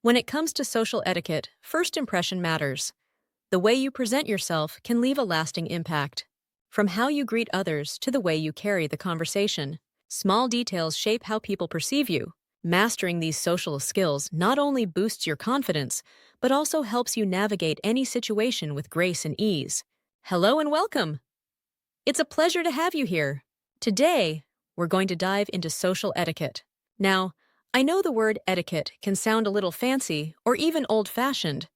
When it comes to social etiquette, first impression matters. The way you present yourself can leave a lasting impact. From how you greet others to the way you carry the conversation, small details shape how people perceive you. Mastering these social skills not only boosts your confidence, but also helps you navigate any situation with grace and ease. Hello and welcome! It's a pleasure to have you here. Today, we're going to dive into social etiquette. Now, I know the word etiquette can sound a little fancy or even old-fashioned,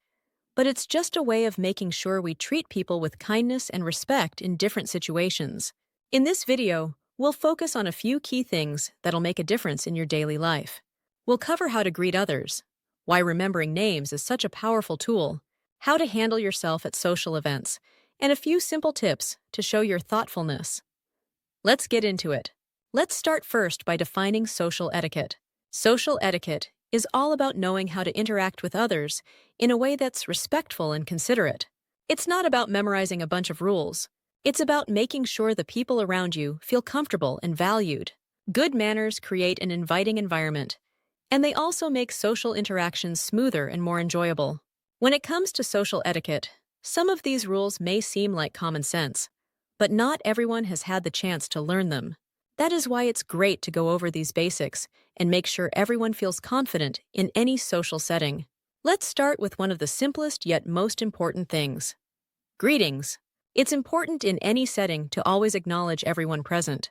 but it's just a way of making sure we treat people with kindness and respect in different situations. In this video, we'll focus on a few key things that'll make a difference in your daily life. We'll cover how to greet others, why remembering names is such a powerful tool, how to handle yourself at social events, and a few simple tips to show your thoughtfulness. Let's get into it. Let's start first by defining social etiquette. Social etiquette is all about knowing how to interact with others in a way that's respectful and considerate. It's not about memorizing a bunch of rules. It's about making sure the people around you feel comfortable and valued. Good manners create an inviting environment, and they also make social interactions smoother and more enjoyable. When it comes to social etiquette, some of these rules may seem like common sense, but not everyone has had the chance to learn them. That is why it's great to go over these basics and make sure everyone feels confident in any social setting. Let's start with one of the simplest yet most important things: greetings. It's important in any setting to always acknowledge everyone present.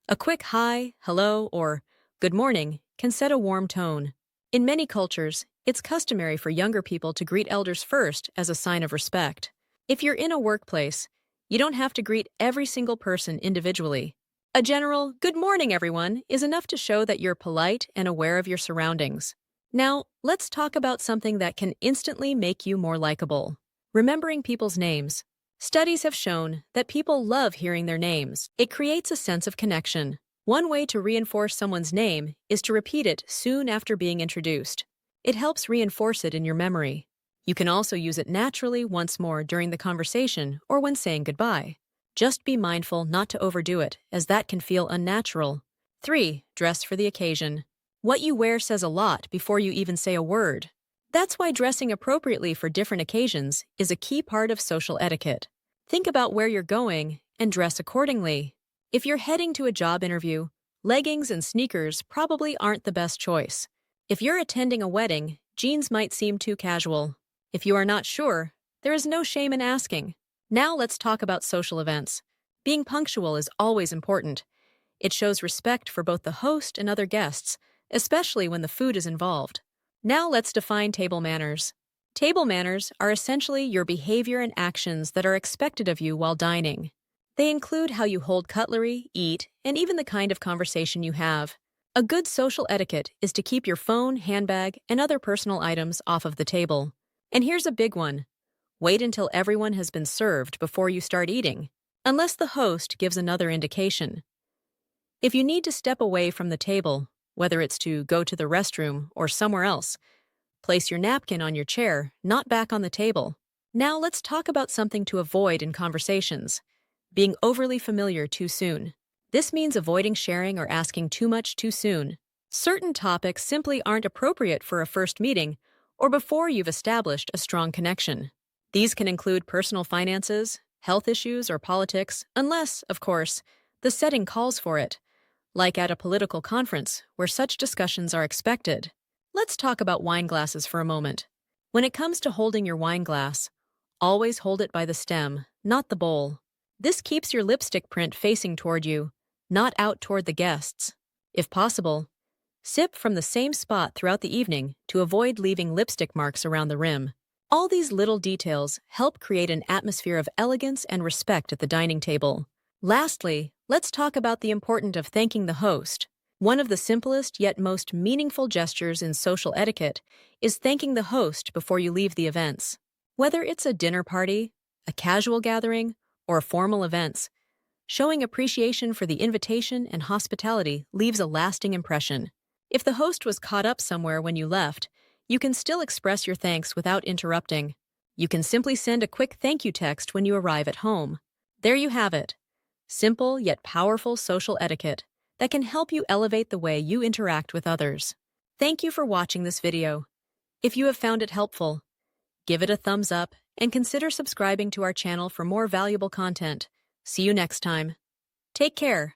A quick hi, hello, or good morning can set a warm tone. In many cultures, it's customary for younger people to greet elders first as a sign of respect. If you're in a workplace, you don't have to greet every single person individually. A general "good morning, everyone" is enough to show that you're polite and aware of your surroundings. Now, let's talk about something that can instantly make you more likable: remembering people's names. Studies have shown that people love hearing their names. It creates a sense of connection. One way to reinforce someone's name is to repeat it soon after being introduced. It helps reinforce it in your memory. You can also use it naturally once more during the conversation or when saying goodbye. Just be mindful not to overdo it, as that can feel unnatural. 3. Dress for the occasion. What you wear says a lot before you even say a word. That's why dressing appropriately for different occasions is a key part of social etiquette. Think about where you're going and dress accordingly. If you're heading to a job interview, leggings and sneakers probably aren't the best choice. If you're attending a wedding, jeans might seem too casual. If you are not sure, there is no shame in asking. Now let's talk about social events. Being punctual is always important. It shows respect for both the host and other guests, especially when the food is involved. Now let's define table manners. Table manners are essentially your behavior and actions that are expected of you while dining. They include how you hold cutlery, eat, and even the kind of conversation you have. A good social etiquette is to keep your phone, handbag, and other personal items off of the table. And here's a big one: wait until everyone has been served before you start eating, unless the host gives another indication. If you need to step away from the table, whether it's to go to the restroom or somewhere else, place your napkin on your chair, not back on the table. Now let's talk about something to avoid in conversations: being overly familiar too soon. This means avoiding sharing or asking too much too soon. Certain topics simply aren't appropriate for a first meeting or before you've established a strong connection. These can include personal finances, health issues, or politics, unless, of course, the setting calls for it, like at a political conference where such discussions are expected. Let's talk about wine glasses for a moment. When it comes to holding your wine glass, always hold it by the stem, not the bowl. This keeps your lipstick print facing toward you, not out toward the guests. If possible, sip from the same spot throughout the evening to avoid leaving lipstick marks around the rim. All these little details help create an atmosphere of elegance and respect at the dining table. Lastly, let's talk about the importance of thanking the host. One of the simplest yet most meaningful gestures in social etiquette is thanking the host before you leave the events. Whether it's a dinner party, a casual gathering, or formal events, showing appreciation for the invitation and hospitality leaves a lasting impression. If the host was caught up somewhere when you left, you can still express your thanks without interrupting. You can simply send a quick thank you text when you arrive at home. There you have it. Simple yet powerful social etiquette that can help you elevate the way you interact with others. Thank you for watching this video. If you have found it helpful, give it a thumbs up and consider subscribing to our channel for more valuable content. See you next time. Take care.